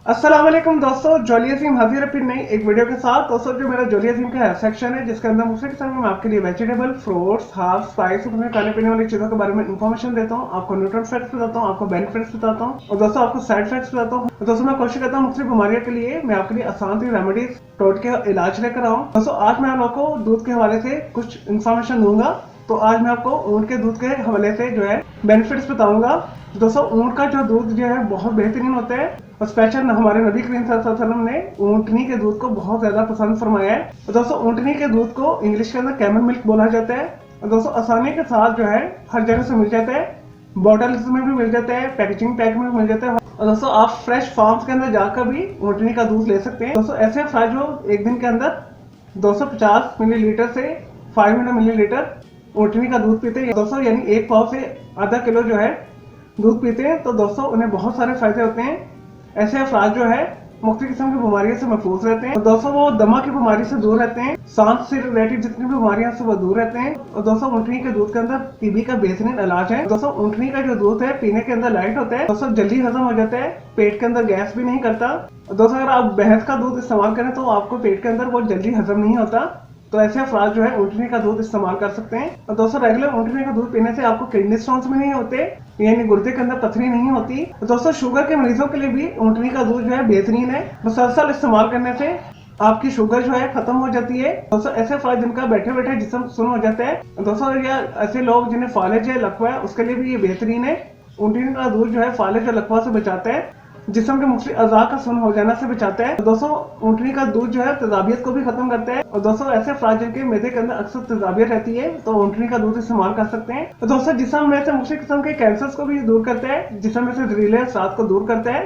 अस्सलाम वालेकुम दोस्तों, जॉली अजीम हाजिर है फिर नई एक वीडियो के साथ। दोस्तों जो मेरा जॉली अजीम का हेल्थ सेक्शन है जिसके अंदर मुख्तलिफ किस्म में आपके लिए वेजिटेबल, फ्रूट्स, हर्ब्स, स्पाइस और खाने पीने वाली चीजों के बारे में इंफॉर्मेशन देता हूँ। आपको न्यूट्रिएंट फैक्ट्स बताता हूँ, आपको बेनिफिट्स बताता हूँ और दोस्तों आपको साइड फैक्ट्स बताता हूँ। दोस्तों मैं कोशिश करता हूँ मुख्तलिफ बीमारियों के लिए मैं आपके लिए आसान सी रेमेडीज टोटके इलाज लेकर आऊँ। दोस्तों आज मैं आप लोगों को दूध के हवाले से कुछ इन्फॉर्मेशन दूंगा। तो आज मैं आपको ऊँट के दूध के हवाले से जो है बेनिफिट्स बताऊंगा। दोस्तों ऊँट का जो दूध जो है बहुत बेहतरीन होता है और स्पेशल हमारे नबी करीम सल्लल्लाहु अलैहि वसल्लम ने ऊँटनी के दूध को बहुत ज्यादा पसंद फरमाया है। और दोस्तों ऊँटनी के दूध को इंग्लिश के अंदर कैमल मिल्क बोला जाता है और दोस्तों आसानी के साथ जो है हर जगह से मिल जाता है। बॉटल्स में भी मिल जाता है, पैकेजिंग पैक में भी मिल जाता है और दोस्तों आप फ्रेश फार्म्स के अंदर जाकर भी ऊँटनी का दूध ले सकते हैं। दोस्तों ऐसे फ्राई जो एक दिन के अंदर 250 मिलीलीटर से 500 मिलीलीटर ऊँटनी का दूध पीते हैं दोस्तों, यानी एक पाव से आधा किलो जो है दूध पीते हैं तो दोस्तों उन्हें बहुत सारे फायदे होते हैं। ऐसे अफराद जो है मुख्तलिफ किस्म की बीमारियों से महफूज रहते हैं और दोस्तों वो दमा की बीमारी से दूर रहते हैं, सांस से रिलेटेड जितनी भी बीमारियां से वो दूर रहते हैं। और दोस्तों ऊँटनी के दूध के अंदर टीबी का बेहतरीन इलाज है। दोस्तों ऊँटनी का जो दूध है पीने के अंदर लाइट होता है, दोस्तों जल्दी हजम हो जाता है, पेट के अंदर गैस भी नहीं करता। दोस्तों अगर आप भैंस का दूध इस्तेमाल करें तो आपको पेट के अंदर बहुत जल्दी हजम नहीं होता, तो ऐसे अफराद जो है ऊँटनी का दूध इस्तेमाल कर सकते हैं। और दोस्तों रेगुलर ऊँटनी का दूध पीने से आपको किडनी स्टोन्स भी नहीं होते, यानी गुर्दे के अंदर पथरी नहीं होती। तो दोस्तों शुगर के मरीजों के लिए भी ऊँटनी का दूध जो है बेहतरीन है। मुसलसल इस्तेमाल करने से आपकी शुगर जो है खत्म हो जाती है। दोस्तों ऐसे अफराद जिनका बैठे बैठे जिस्म सुन्न हो जाता है, दोस्तों या ऐसे लोग जिन्हें फालिज है, लकवा है, उसके लिए भी ये बेहतरीन है। ऊँटनी का दूध जो है फालिज और लकवा से बचाता है, जिस्म के मुख्तलिफ अज़ा का सुन्न हो जाना से बचाता है। दोस्तों ऊँटनी का दूध जो है तेजाबियत को भी खत्म करता है और दोस्तों ऐसे अफराद जिनके मैदे के अंदर अक्सर तेजाबियत रहती है तो ऊँटनी का दूध इस्तेमाल कर सकते हैं। तो दोस्तों जिस्म में से मुख्तलिफ किस्म के कैंसर्स को भी दूर करता है, जिस्म में से जहरीले असरात को दूर करता है,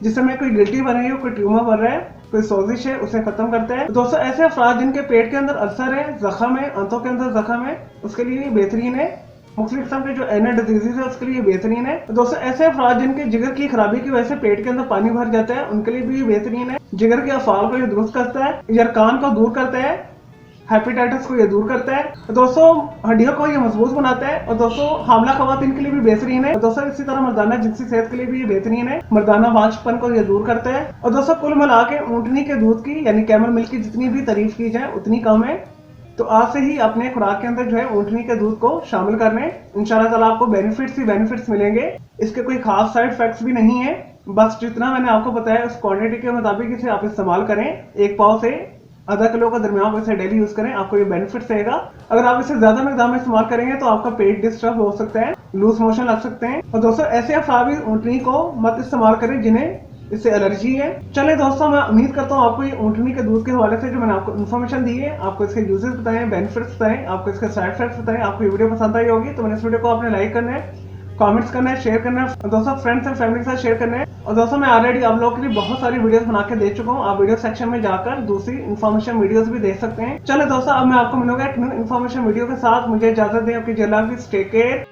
जिसमें में कोई गिल्टी बन रही हो, कोई ट्यूमर बन रहा है, कोई सोजिश है, उसे खत्म करता है। दोस्तों ऐसे अफराद जिनके पेट के अंदर अल्सर है, जख्म है, आंतों के अंदर जख्म है, उसके लिए बेहतरीन है। मुख्तलिफ किस्म के जो एनर डिजीजेज है उसके लिए बेहतरीन है। दोस्तों ऐसे अफराद जिनके जिगर की खराबी की वजह से पेट के अंदर पानी भर जाता है उनके लिए भी बेहतरीन है। जिगर के अफाल को ये दुरुस्त करता है, यरकान को दूर करता है, हेपेटाइटिस को ये दूर करता है। दोस्तों हड्डियों को ये मजबूत बनाता है और दोस्तों हामला खवातीन के लिए भी बेहतरीन है। दोस्तों इसी तरह मर्दाना जिनसी सेहत के लिए भी ये बेहतरीन है, मर्दाना वांछपन को ये दूर करता है। और दोस्तों कुल मिला के ऊँटनी के दूध की यानी कैमल मिल्क की जितनी भी तारीफ की जाए उतनी कम है। तो आज से ही अपने खुराक के अंदर जो है ऊँटनी के दूध को शामिल करने, इंशाल्लाह ताला आपको बेनिफिट्स ही बेनिफिट्स मिलेंगे। इसके कोई खास साइड इफेक्ट्स भी नहीं है, बस जितना मैंने आपको बताया उस क्वांटिटी के मुताबिक इसे आप इस्तेमाल करें। एक पाव से आधा किलो का दरमियान इसे डेली यूज करें, आपको ये बेनिफिट रहेगा। अगर आप इसे ज्यादा मिकदार में इस्तेमाल करेंगे तो आपका पेट डिस्टर्ब हो सकता है, लूज मोशन लग सकते हैं। और दोस्तों ऐसे अफराद भी ऊँटनी को मत इस्तेमाल करें जिन्हें इससे एलर्जी है। चले दोस्तों मैं उम्मीद करता हूँ आपको ये ऊँटनी के दूध के हवाले से जो मैंने आपको इन्फॉर्मेशन दी है, आपको इसके यूजेस बताएं, बेनिफिट्स बताएं, आपको इसके साइड इफेक्ट्स बताएं, आपको ये वीडियो पसंद आई होगी। तो मैंने इस वीडियो को आपने लाइक करना है, कमेंट्स करना है, शेयर करना है, दोस्तों फ्रेंड्स एंड फैमिली के साथ शेयर करना है। और दोस्तों मैं ऑलरेडी आप लोगों के लिए बहुत सारी वीडियोस बना के दे चुका हूँ, आप वीडियो सेक्शन में जाकर दूसरी इन्फॉर्मेशन वीडियोस भी देख सकते हैं। चले दोस्तों अब मैं आपको मिलूंगा एक न्यू इन्फॉर्मेशन वीडियो के साथ, मुझे इजाजत दें, आपकी जल्द टेक केयर।